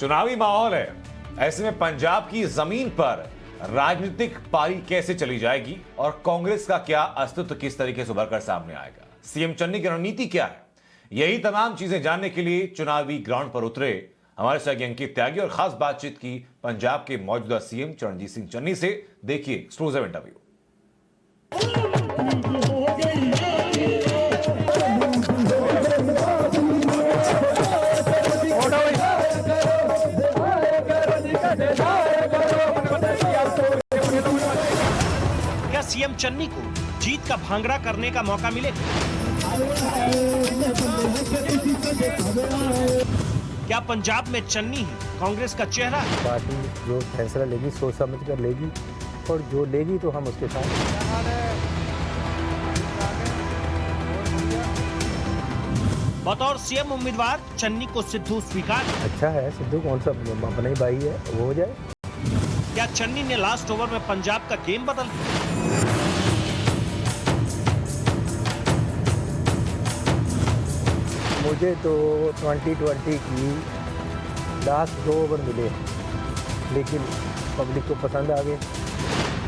चुनावी माहौल है, ऐसे में पंजाब की जमीन पर राजनीतिक पारी कैसे चली जाएगी और कांग्रेस का क्या अस्तित्व किस तरीके से उभरकर सामने आएगा, सीएम चन्नी की रणनीति क्या है, यही तमाम चीजें जानने के लिए चुनावी ग्राउंड पर उतरे हमारे सहयोगी अंकित त्यागी और खास बातचीत की पंजाब के मौजूदा सीएम चरणजीत सिंह चन्नी से। देखिए एक्सक्लूसिव इंटरव्यू। क्या सीएम चन्नी को जीत का भांगड़ा करने का मौका मिलेगा? क्या पंजाब में चन्नी ही कांग्रेस का चेहरा है? पार्टी जो फैसला लेगी सोच समझ कर लेगी और जो लेगी तो हम उसके साथ। बतौर सीएम उम्मीदवार चन्नी को सिद्धू स्वीकार। अच्छा है, सिद्धू कौन सा अपना ही भाई है, वो हो जाए। क्या चन्नी ने लास्ट ओवर में पंजाब का गेम बदल दिया? मुझे तो 2020 की लास्ट 2 ओवर मिले, लेकिन पब्लिक को पसंद आ गए।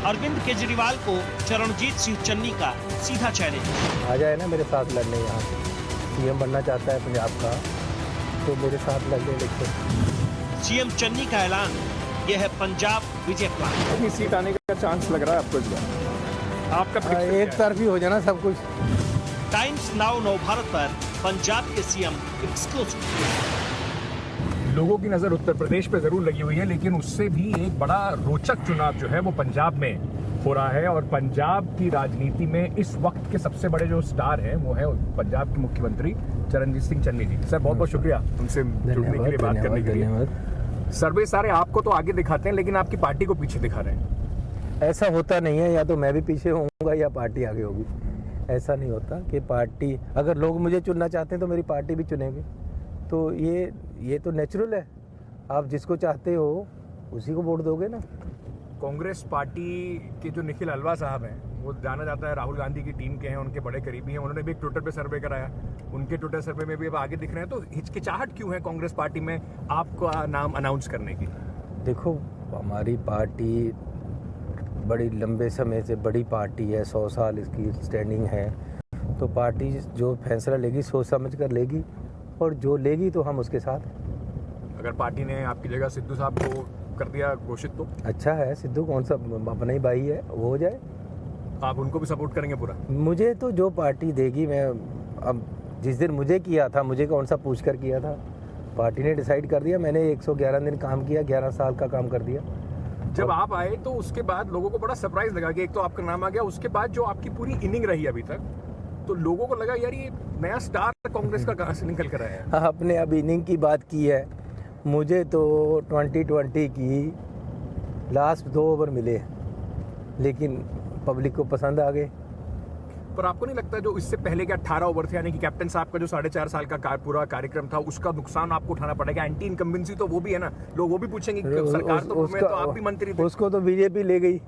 अरविंद केजरीवाल को चरणजीत सिंह चन्नी का सीधा चैलेंज। आ जाए ना मेरे साथ लड़ने, यहाँ सीएम बनना चाहता है पंजाब का तो मेरे साथ लड़ ले इलेक्शन। सीएम चन्नी का ऐलान, यह है पंजाब विजय प्लान। अपनी सीट आने का चांस लग रहा है आपको इस बार? आपका एक तरफी हो जाना सब कुछ। टाइम्स नाउ नव भारत पर पंजाब के सीएम एक्सक्लूसिव। लोगों की नजर उत्तर प्रदेश पे जरूर लगी हुई है, लेकिन उससे भी एक बड़ा रोचक चुनाव जो है वो पंजाब में हो रहा है। और पंजाब की राजनीति में इस वक्त के सबसे बड़े जो स्टार हैं वो है पंजाब के मुख्यमंत्री चरणजीत सिंह चन्नी जी। सर बहुत बहुत शुक्रिया हमसे जुड़ने के लिए, बात करने के लिए। सर्वे सारे आपको तो आगे दिखाते हैं, लेकिन आपकी पार्टी को पीछे दिखा रहे हैं। ऐसा होता नहीं है, या तो मैं भी पीछे होऊंगा या पार्टी आगे होगी। ऐसा नहीं होता कि पार्टी, अगर लोग मुझे चुनना चाहते हैं तो मेरी पार्टी भी चुनेंगे। तो ये तो नेचुरल है, आप जिसको चाहते हो उसी को वोट दोगे ना। कांग्रेस पार्टी के जो निखिल अल्वा साहब हैं, वो जाना जाता है राहुल गांधी की टीम के हैं, उनके बड़े करीबी हैं। उन्होंने भी एक ट्विटर पे सर्वे कराया, उनके ट्विटर सर्वे में भी अब आगे दिख रहे हैं। तो हिचकिचाहट क्यों है कांग्रेस पार्टी में आपका नाम अनाउंस करने की? देखो, हमारी पार्टी बड़ी लंबे समय से बड़ी पार्टी है, 100 साल इसकी स्टैंडिंग है। तो पार्टी जो फैसला लेगी सोच समझ कर लेगी और जो लेगी तो हम उसके साथ। अगर पार्टी ने आपकी जगह सिद्धू साहब को कर दिया घोषित तो? अच्छा है, सिद्धू कौन सा अपना ही भाई है, वो हो जाए। आप उनको भी सपोर्ट करेंगे पूरा? मुझे तो जो पार्टी देगी, मैं अब जिस दिन मुझे किया था, मुझे कौन सा पूछ कर किया था, पार्टी ने डिसाइड कर दिया। मैंने 111 दिन काम किया, 11 साल का काम कर दिया। जब आप आए तो उसके बाद लोगों को बड़ा सरप्राइज लगा कि एक तो आपका नाम आ गया, उसके बाद जो आपकी पूरी इनिंग रही अभी तक, तो लोगों को लगा यार ये नया स्टार कांग्रेस का कहां से निकल कर आया है। आपने अब इनिंग की बात की है, मुझे तो 2020 की लास्ट 2 ओवर मिले, लेकिन पब्लिक को पसंद आ गए। पर आपको नहीं लगता जो इससे पहले के 18 ओवर थे, यानी कि कैप्टन साहब का जो 4.5 साल का पूरा कार्यक्रम था, उसका नुकसान आपको उठाना पड़ेगा? एंटी इनकम्बेंसी तो वो भी है ना, लोग वो भी पूछेंगे कि सरकार तो आप भी मंत्री थे। उसको तो बीजेपी ले गई,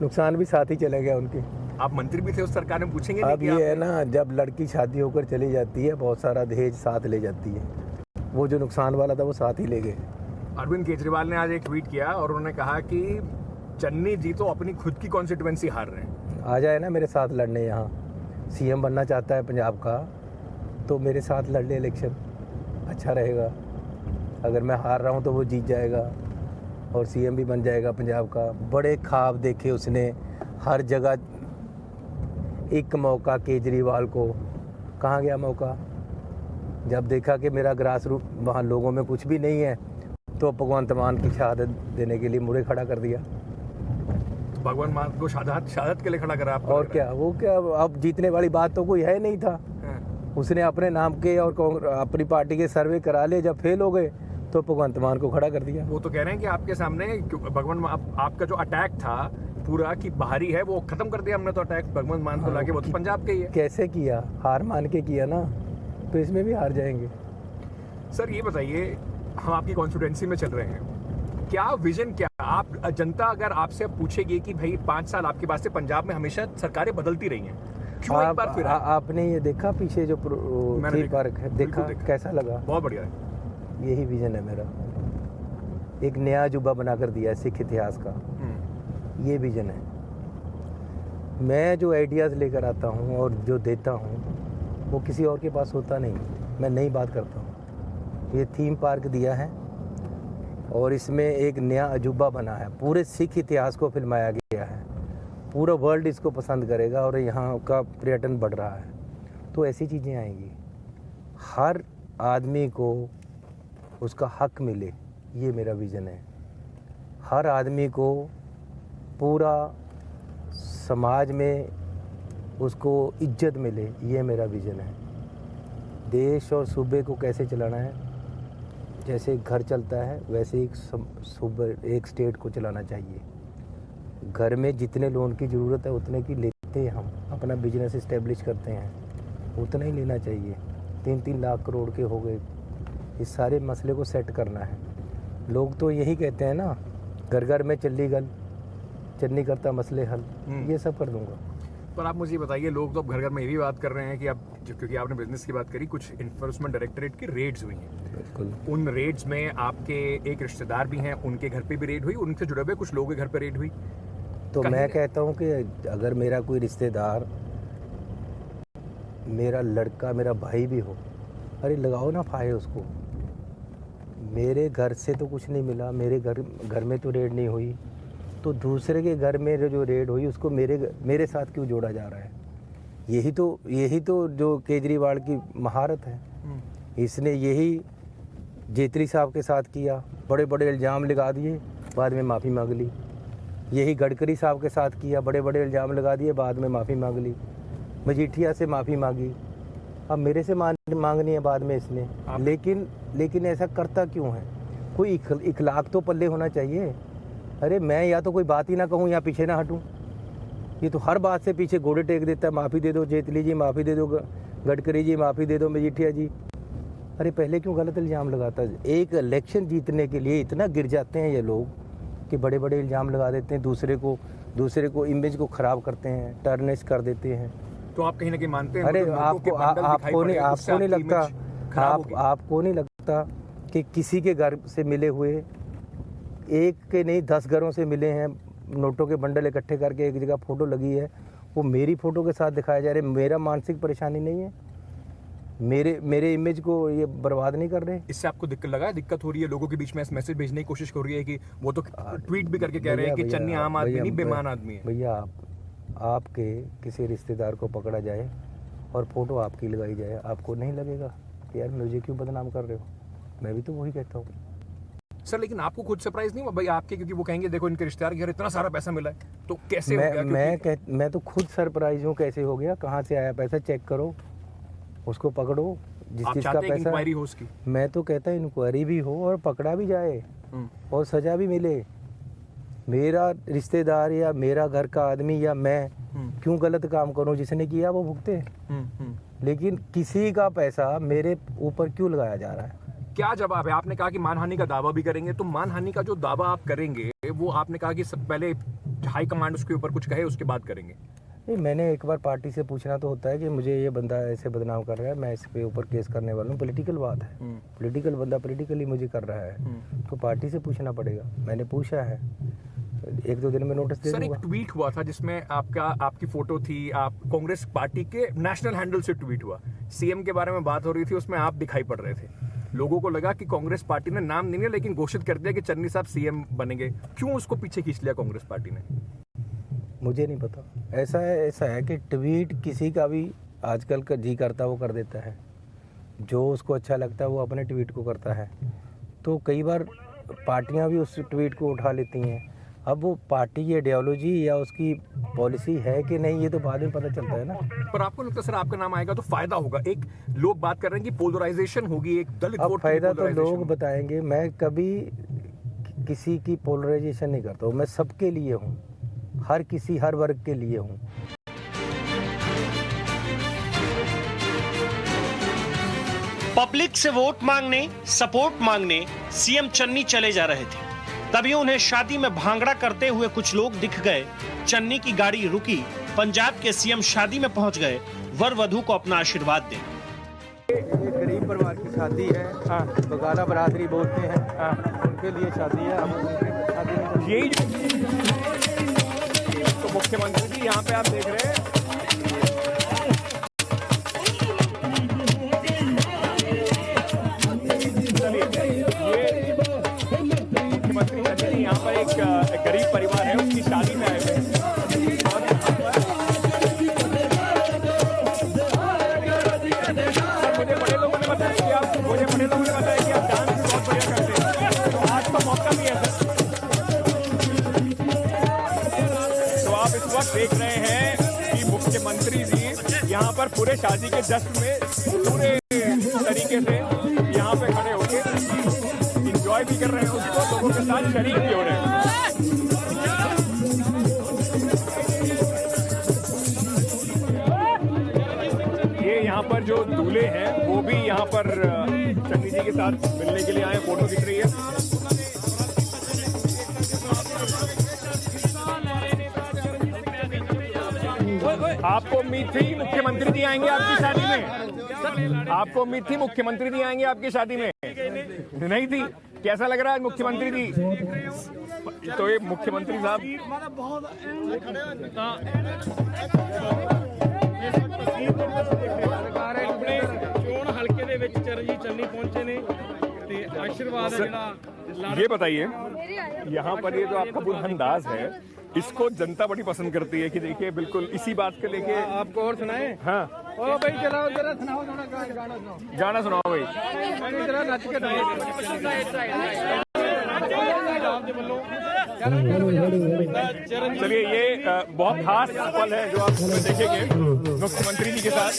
नुकसान भी साथ ही चले गया उनके। आप मंत्री भी थे उस सरकार में, पूछेंगे अब ये है ना, जब लड़की शादी होकर चली जाती है, बहुत सारा दहेज साथ ले जाती है, वो जो नुकसान वाला था वो साथ ही ले गए। अरविंद केजरीवाल ने आज एक ट्वीट किया और उन्होंने कहा कि चन्नी जी तो अपनी खुद की कॉन्स्टिट्यूएंसी हार रहे हैं। आ जाए ना मेरे साथ लड़ने, यहाँ सीएम बनना चाहता है पंजाब का तो मेरे साथ लड़ ले इलेक्शन, अच्छा रहेगा। अगर मैं हार रहा हूँ तो वो जीत जाएगा और सीएम भी बन जाएगा पंजाब का। बड़े ख्वाब देखे उसने हर जगह। एक मौका केजरीवाल को, कहाँ गया मौका? जब देखा कि मेरा ग्रास रूट वहाँ लोगों में कुछ भी नहीं है, तो भगवंत मान की शहादत देने के लिए मुझे खड़ा कर दिया। भगवान मान को शहादत के लिए खड़ा करा आपको? और क्या, वो क्या, अब जीतने वाली बात तो कोई है नहीं था। उसने अपने नाम के और अपनी पार्टी के सर्वे करा लिए, जब फेल हो गए तो भगवंत मान को खड़ा कर दिया। वो तो कह रहे हैं कि आपके सामने भगवान आपका जो अटैक था पूरा की बाहरी है, वो खत्म कर दिया हमने तो अटैक भगवंत मान को लाके। वो तो पंजाब के ही है। कैसे किया? हार मान के किया ना, तो इसमें भी हार जाएंगे। सर ये बताइए, हम आपकी कॉन्स्टिट्यूएंसी में चल रहे हैं, क्या विजन, क्या आप जनता अगर आपसे पूछेगी कि भाई 5 साल आपके पास से पंजाब में हमेशा सरकारें बदलती रही हैं, क्यों एक बार फिर आपने ये देखा पीछे जो थीम पार्क है, देखा कैसा लगा? बहुत बढ़िया है। यही विजन है मेरा। एक नया अजूबा बनाकर दिया है सिख इतिहास का, ये विजन है। मैं जो आइडियाज़ लेकर आता हूँ और जो देता हूँ वो किसी और के पास होता नहीं, मैं नई बात करता हूँ। ये थीम पार्क दिया है और इसमें एक नया अजूबा बना है, पूरे सिख इतिहास को फिल्माया गया है, पूरा वर्ल्ड इसको पसंद करेगा और यहाँ का पर्यटन बढ़ रहा है। तो ऐसी चीज़ें आएंगी, हर आदमी को उसका हक मिले, ये मेरा विज़न है। हर आदमी को पूरा समाज में उसको इज्जत मिले, ये मेरा विज़न है। देश और सूबे को कैसे चलाना है, जैसे घर चलता है वैसे एक सूबे एक स्टेट को चलाना चाहिए। घर में जितने लोन की ज़रूरत है उतने की लेते हैं, हम अपना बिजनेस इस्टेब्लिश करते हैं, उतना ही लेना चाहिए। 3-3 लाख करोड़ के हो गए, इस सारे मसले को सेट करना है। लोग तो यही कहते हैं ना, घर घर में चलनी गल, चलनी करता मसले हल, ये सब कर दूंगा। पर आप मुझे ये बताइए, लोग तो अब घर घर में ये भी बात कर रहे हैं कि अब क्योंकि आपने बिजनेस की बात करी, कुछ इन्फोर्समेंट डायरेक्टरेट की रेड्स हुई हैं। बिल्कुल। उन रेड्स में आपके एक रिश्तेदार भी हैं, उनके घर पे भी रेड हुई, उनसे जुड़े हुए कुछ लोगों के घर पे रेड हुई। तो मैं कहता हूँ कि अगर मेरा कोई रिश्तेदार, मेरा लड़का, मेरा भाई भी हो, अरे लगाओ ना फाहे उसको। मेरे घर से तो कुछ नहीं मिला, मेरे घर में तो रेड नहीं हुई, तो दूसरे के घर में जो रेड हुई उसको मेरे साथ क्यों जोड़ा जा रहा है? यही तो जो केजरीवाल की महारत है। इसने यही जेतली साहब के साथ किया, बड़े बड़े इल्ज़ाम लगा दिए, बाद में माफ़ी मांग ली। यही गडकरी साहब के साथ किया, बड़े बड़े इल्ज़ाम लगा दिए, बाद में माफ़ी मांग ली। मजीठिया से माफ़ी मांगी, अब मेरे से मांगनी है बाद में इसने। लेकिन ऐसा करता क्यों है? कोई इखलाक तो पल्ले होना चाहिए। अरे मैं या तो कोई बात ही ना कहूँ या पीछे ना हटूँ, ये तो हर बात से पीछे घोड़े टेक देता है। माफ़ी दे दो जेतली जी, माफ़ी दे दो गडकरी जी, माफ़ी दे दो मजीठिया जी। अरे पहले क्यों गलत इल्ज़ाम लगाता है? एक इलेक्शन जीतने के लिए इतना गिर जाते हैं ये लोग कि बड़े बड़े इल्ज़ाम लगा देते हैं, दूसरे को इमेज को ख़राब करते हैं, टर्निश कर देते हैं। तो आप कहीं ना कहीं मानते हैं? अरे आपको नहीं लगता कि किसी के घर से मिले हुए, एक के नहीं 10 घरों से मिले हैं, नोटों के बंडल इकट्ठे करके एक जगह फ़ोटो लगी है, वो मेरी फ़ोटो के साथ दिखाया जा रहा है? मेरा मानसिक परेशानी नहीं है? मेरे इमेज को ये बर्बाद नहीं कर रहे? इससे आपको दिक्कत हो रही है? लोगों के बीच में मैसेज भेजने की कोशिश हो रही है कि वो तो ट्वीट भी करके कह रहे हैं कि चन्नी आम आदमी नहीं, बेईमान आदमी है। भैया आपके किसी रिश्तेदार को पकड़ा जाए और फ़ोटो आपकी लगाई जाए, आपको नहीं लगेगा कि यार मुझे क्यों बदनाम कर रहे हो? मैं भी तो वही कहता हूँ सर। लेकिन आपको खुद सरप्राइज नहीं हुआ भाई आपके, क्योंकि वो कहेंगे देखो इनके रिश्तेदार के घर इतना सारा पैसा मिला है, तो कैसे हो गया? मैं तो खुद सरप्राइज हूँ, कैसे हो गया, कहाँ से आया पैसा, चेक करो, उसको पकड़ो, जिस चीज़ का पैसा। इंक्वायरी हो उसकी? मैं तो कहता हूँ इंक्वायरी भी हो और पकड़ा भी जाए और सजा भी मिले। मेरा रिश्तेदार या मेरा घर का आदमी या मैं क्यों गलत काम करूं? जिसने किया वो भुगते। लेकिन किसी का पैसा मेरे ऊपर क्यों लगाया जा रहा है? क्या जवाब है? आपने कहा कि मानहानि का दावा भी करेंगे, तो मानहानि का जो दावा आप करेंगे वो आपने कहा कि सब पहले हाई कमांड उसके ऊपर कुछ कहे उसके बाद करेंगे। नहीं, मैंने एक बार पार्टी से पूछना तो होता है कि मुझे ये बंदा ऐसे बदनाम कर रहा है, मैं इस पे ऊपर केस करने वाला हूँ। पॉलिटिकल बात है, पॉलिटिकल बंदा पॉलिटिकली मुझे कर रहा है, तो पार्टी से पूछना पड़ेगा। मैंने पूछा है, 1-2 दिन में नोटिस दे दूंगा। सर, एक ट्वीट हुआ था जिसमें आपकी फोटो थी, आप कांग्रेस पार्टी के नेशनल हैंडल से ट्वीट हुआ, सीएम के बारे में बात हो रही थी, उसमें आप दिखाई पड़ रहे थे। लोगों को लगा कि कांग्रेस पार्टी ने नाम नहीं लिया लेकिन घोषित कर दिया कि चन्नी साहब सीएम बनेंगे। क्यों उसको पीछे खींच लिया कांग्रेस पार्टी ने? मुझे नहीं पता। ऐसा है कि ट्वीट किसी का भी आजकल का जी करता वो कर देता है, जो उसको अच्छा लगता है वो अपने ट्वीट को करता है। तो कई बार पार्टियां भी उस ट्वीट को उठा लेती हैं। अब वो पार्टी की आइडियोलॉजी या उसकी पॉलिसी है कि नहीं, ये तो बाद में पता चलता है ना। पर आपको लगता है सर आपका नाम आएगा तो फायदा होगा? एक लोग बात कर रहे हैं कि पोलराइजेशन होगी, एक दलित वोट। फायदा तो लोग बताएंगे। मैं कभी किसी की पोलराइजेशन नहीं करता हूँ, मैं सबके लिए हूँ, हर वर्ग के लिए हूँ। पब्लिक से वोट मांगने, सपोर्ट मांगने सीएम चन्नी चले जा रहे थे, तभी उन्हें शादी में भांगड़ा करते हुए कुछ लोग दिख गए। चन्नी की गाड़ी रुकी, पंजाब के सीएम शादी में पहुंच गए वर वधू को अपना आशीर्वाद दें। ये गरीब परिवार की शादी है, बगाला बरादरी बोलते हैं। उनके लिए शादी है, अब उनके शादी में यही तो मुख्यमंत्री जी यहाँ पे आप देख रहे हैं मुख्यमंत्री जी यहाँ पर एक गरीब परिवार है, उसकी शादी में आए हुए हैं। मुझे बड़े लोगों ने बताया कि आप डांस भी बहुत बढ़िया करते हैं, तो आज का मौका भी है सर। तो आप इस वक्त देख रहे हैं कि मुख्यमंत्री जी यहाँ पर पूरे शादी के जश्न में पूरे तरीके से यहाँ पे खड़े होकर एंजॉय भी कर रहे हैं, उसको लोगों के साथ शरीक भी हो रहे हैं। ये यहाँ पर जो दूल्हे हैं वो भी यहाँ पर चन्नी जी के साथ मिलने के लिए आए, फोटो दिख रही है। आपको उम्मीद थी मुख्यमंत्री जी आएंगे आपकी शादी में? आपको उम्मीद थी मुख्यमंत्री जी आएंगे आपकी शादी में? नहीं थी। कैसा लग रहा है मुख्यमंत्री जी? तो ये मुख्यमंत्री साहब ਆਪਣੇ ਚੋਣ ਹਲਕੇ ਦੇ ਵਿੱਚ ਚਰਨਜੀਤ ਚੰਨੀ ਪਹੁੰਚੇ ਨੇ ਤੇ ਆਸ਼ੀਰਵਾਦ ਹੈ ਜਿਹੜਾ ये बताइए, यहाँ पर ये जो आपका बुरहानंदाज है, इसको जनता बड़ी पसंद करती है कि देखिए बिल्कुल इसी बात को लेके। आपको और सुनाए हाँ, ओ भाई चलाओ जरा सुनाओ थोड़ा गाना सुनाओ गाना सुनाओ भाई। मैंने जरा नच के चलिए, ये बहुत खास पल है जो आप देखेंगे मुख्यमंत्री जी के साथ।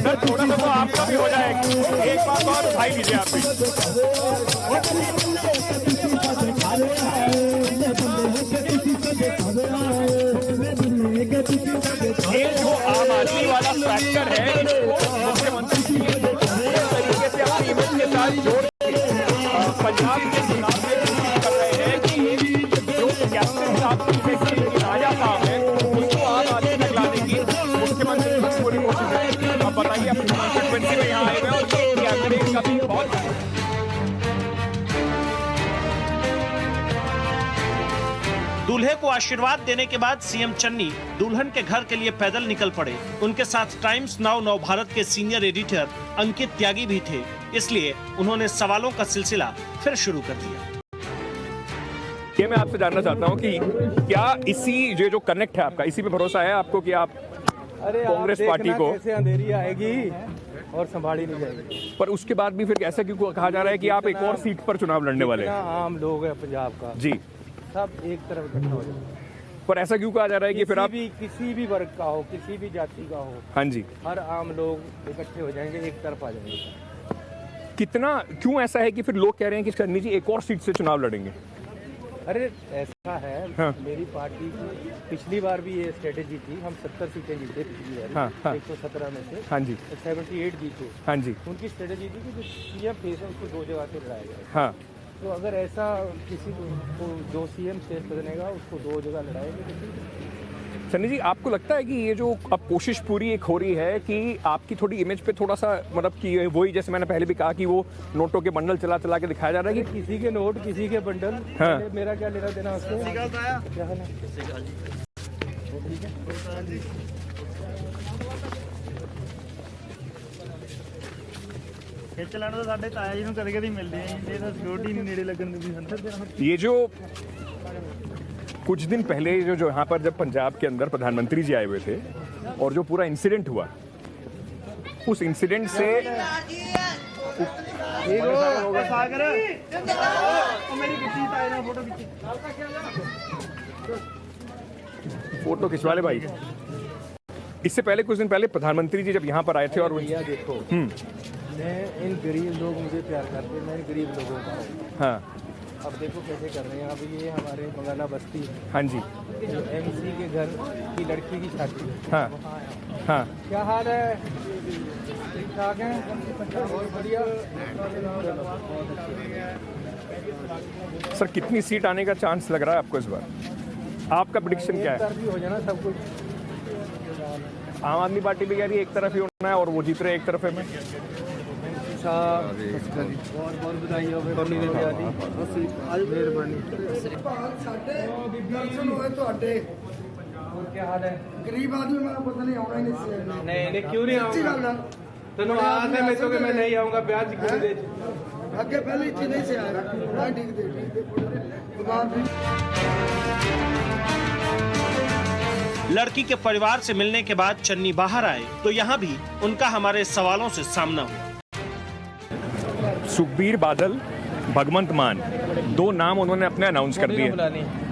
सर थोड़ा सा तो आपका भी हो जाएगा, एक बात और उठाई लीजिए आप भी। ये जो आम आदमी वाला फैक्टर है, इसको मुख्यमंत्री जी इस तरीके से अपनी इमेज के साथ जोड़ पंजाब के चुनाव में कोशिश कर रहे हैं कि जो कैप्टन साहब की राजा साहब है उसको आम आदमी तक लाने की मुख्यमंत्री की पूरी कोशिश है। अब बताइए अपनी कॉन्स्टिट्यूएंसी में यहाँ आए हुए और कैबिनेट का भी बहुत। दूल्हे को आशीर्वाद देने के बाद सीएम चन्नी दुल्हन के घर के लिए पैदल निकल पड़े। उनके साथ टाइम्स नाउ नव भारत के सीनियर एडिटर अंकित त्यागी भी थे, इसलिए उन्होंने सवालों का सिलसिला फिर शुरू कर दिया। ये मैं आपसे जानना चाहता हूँ कि क्या इसी जो कनेक्ट है आपका, इसी पे भरोसा है आपको कि आप कांग्रेस पार्टी को कैसे अंधेरी आएगी और संभाली नहीं जाएगी। पर उसके बाद भी फिर ऐसा क्यों कहा जा रहा है कि आप एक और सीट पर चुनाव लड़ने वाले हैं? आम लोग है पंजाब का जी, सब एक तरफ इकट्ठा हो जाए। पर ऐसा क्यों कहा जा रहा है कि फिर आप किसी भी वर्ग का हो, किसी भी जाति का हो, हाँ जी, हर आम लोग इकट्ठे हो जाएंगे, एक तरफ आ जाएंगे। कितना क्यों ऐसा है कि फिर लोग कह रहे हैं कि चन्नी जी एक और सीट से चुनाव लड़ेंगे? अरे ऐसा है, हाँ। मेरी पार्टी की पिछली बार भी ये स्ट्रेटेजी थी, हम 70 सीटें जीते पिछली बार, हाँ, हाँ। 117 में से हाँ जी, 78 जीते। हाँ जी, उनकी स्ट्रेटेजी थी कि जो सीएम फेस है उसको 2 जगह से लड़ाया जाए। हाँ। तो अगर ऐसा किसी को जो सीएम शेष बनेगा उसको 2 जगह लड़ाएंगे। चन्नी जी, आपको लगता है कि ये जो अब कोशिश पूरी एक हो रही है कि आपकी थोड़ी इमेज पे थोड़ा सा मतलब कि वही जैसे मैंने पहले भी कहा कि वो नोटों के बंडल चला चला के दिखाया जा रहा है कि किसी के नोट, किसी के बंडल, हाँ। मेरा क्या लेना देना उसको? क्या हाल है? ਖਿੱਚ ਲੈਣ ਤਾਂ ਸਾਡੇ ਤਾਇਆ ਜੀ ਨੂੰ ਕਦੇ ਕਦੇ ਮਿਲਦੇ ਆਂ, ਇਹ ਤਾਂ ਸਿਕਿਉਰਿਟੀ ਨਹੀਂ ਨੇੜੇ ਲੱਗਣ ਦਿੰਦੀ ਸਾਨੂੰ। ये जो कुछ दिन पहले जो यहाँ पर जब पंजाब के अंदर प्रधानमंत्री जी आए हुए थे और जो पूरा इंसिडेंट हुआ, उस इंसिडेंट से ਸਾਗਰ ਉਹ ਮੇਰੀ ਕਿੱਟੀ ਤਾਇਆ ਨਾਲ ਫੋਟੋ ਖਿੱਚੀ। फोटो खिंचवा ले भाई। इससे पहले कुछ दिन पहले प्रधानमंत्री जी जब यहाँ पर आए थे और भैया देखो, मैं इन गरीब लोग मुझे प्यार करते हैं, मैं गरीब लोगों का हूँ। हाँ अब देखो कैसे कर रहे हैं। अब ये हमारे बंगाला बस्ती हाँ जी, जो एमसी के घर की लड़की की शादी है, हाँ वहाँ आया हूँ। हाँ। क्या हाल है? ठीक ठाक है, बहुत बढ़िया। सर कितनी सीट आने का चांस लग रहा है आपको इस बार? आपका प्रेडिक्शन क्या है? एक तरफ हो जाना सब कुछ। आम आदमी पार्टी भी कह रही है एक तरफ ही होना है और वो जीत रहे एक तरफ है। मैं क्या हाल है? गरीब आदमी मैं पता नहीं आना ही नहीं नहीं क्यों नहीं सच्ची गल आऊंगा? है तेनों आस है मेरे को कि मैं नहीं आऊंगा ब्याज क्यों दे अगे पहले इतनी नहीं से आया मैं ठीक दे बीमार भी लड़की के परिवार से मिलने के बाद चन्नी बाहर आए तो यहाँ भी उनका हमारे सवालों से सामना हुआ। सुखबीर बादल, भगवंत मान, 2 नाम उन्होंने अपने अनाउंस कर दिए।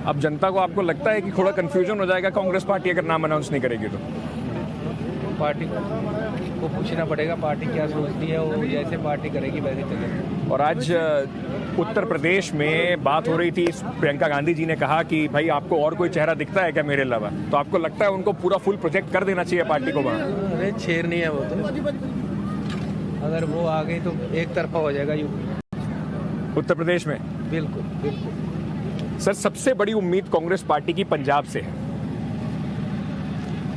अब जनता को आपको लगता है कि थोड़ा कंफ्यूजन हो जाएगा कांग्रेस पार्टी अगर नाम अनाउंस नहीं करेगी तो? पार्टी को पूछना पड़ेगा पार्टी क्या सोचती है, वो जैसे पार्टी करेगी वैसे चलेगा। और आज उत्तर प्रदेश में बात हो रही थी, प्रियंका गांधी जी ने कहा कि भाई आपको और कोई चेहरा दिखता है क्या मेरे अलावा? तो आपको लगता है उनको पूरा फुल प्रोजेक्ट कर देना चाहिए पार्टी को वहाँ? अरे शेर नहीं है वो तो, अगर वो आ गई तो एक तरफा हो जाएगा यूपी उत्तर प्रदेश में। बिल्कुल बिल्कुल। सर, सबसे बड़ी उम्मीद कांग्रेस पार्टी की पंजाब से है।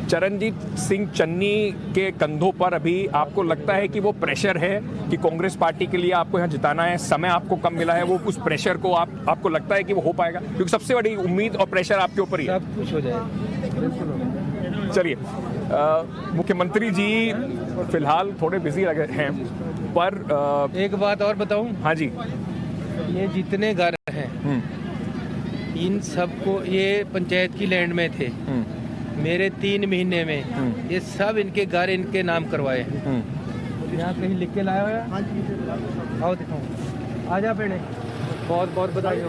चरणजीत सिंह चन्नी के कंधों पर अभी आपको लगता है कि वो प्रेशर है कि कांग्रेस पार्टी के लिए आपको यहाँ जिताना है, समय आपको कम मिला है, वो उस प्रेशर को आपको लगता है कि वो हो पाएगा? क्योंकि सबसे बड़ी उम्मीद और प्रेशर आपके ऊपर ही है। सब कुछ हो जाएगा। चलिए, मुख्यमंत्री जी फिलहाल थोड़े बिजी लगे हैं, पर एक बात और बताऊं, हाँ जी, ये जितने घर हैं इन सबको, ये पंचायत की लैंड में थे, मेरे 3 महीने में ये सब इनके घर इनके नाम करवाए हैं। यहाँ कहीं लिख के लाया हुआ है? आओ दिखाओ, आ जा पेड़े। बहुत बहुत बधाई हो,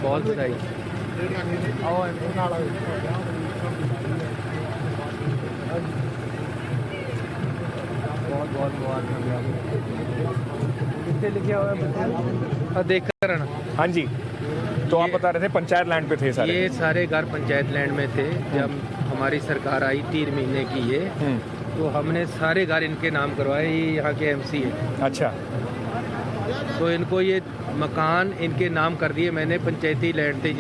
बहुत बधाई। आओ बहुत बहुत मुबारक। कितने लिखे हुए हैं देख कर ना। हाँ जी, तो आप बता रहे थे पंचायत लैंड पे थे सारे? ये सारे घर पंचायत लैंड में थे। जब हमारी सरकार आई 3 महीने की ये, तो हमने सारे घर इनके नाम करवाए। ये यहाँ के एमसी है। अच्छा, तो इनको ये मकान इनके नाम कर दिए मैंने। पंचायती लैंड थी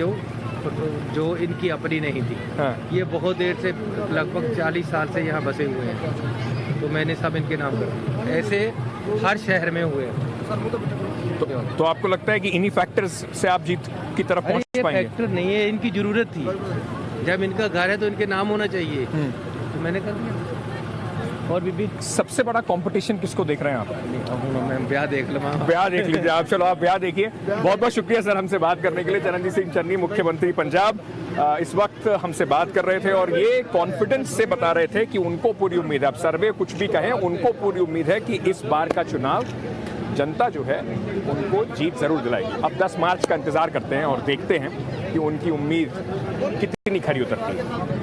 जो इनकी अपनी नहीं थी। हाँ। ये बहुत देर से, लगभग 40 साल से यहाँ बसे हुए हैं, तो मैंने सब इनके नाम कर दिए। ऐसे हर शहर में हुए हैं। तो आपको लगता है कि इन्हीं फैक्टर्स से आप जीत की तरफ पहुंच ये पाएंगे? फैक्टर नहीं है, इनकी जरूरत थी। जब इनका घर है तो इनके नाम होना चाहिए, तो मैंने कर दिया। और भी सबसे बड़ा कंपटीशन किसको देख रहे हैं आप? मैं ब्याह देख लूँ। ब्याह देख लीजिए आप, चलो आप ब्याह देखिए। बहुत बहुत शुक्रिया सर हमसे बात करने के लिए। चरणजीत सिंह चन्नी, मुख्यमंत्री पंजाब, इस वक्त हमसे बात कर रहे थे और ये कॉन्फिडेंस से बता रहे थे कि उनको पूरी उम्मीद है, अब सर्वे कुछ भी कहें, उनको पूरी उम्मीद है कि इस बार का चुनाव जनता जो है उनको जीत जरूर दिलाएगी। अब 10 मार्च का इंतजार करते हैं और देखते हैं कि उनकी उम्मीद कितनी खरी उतरती है।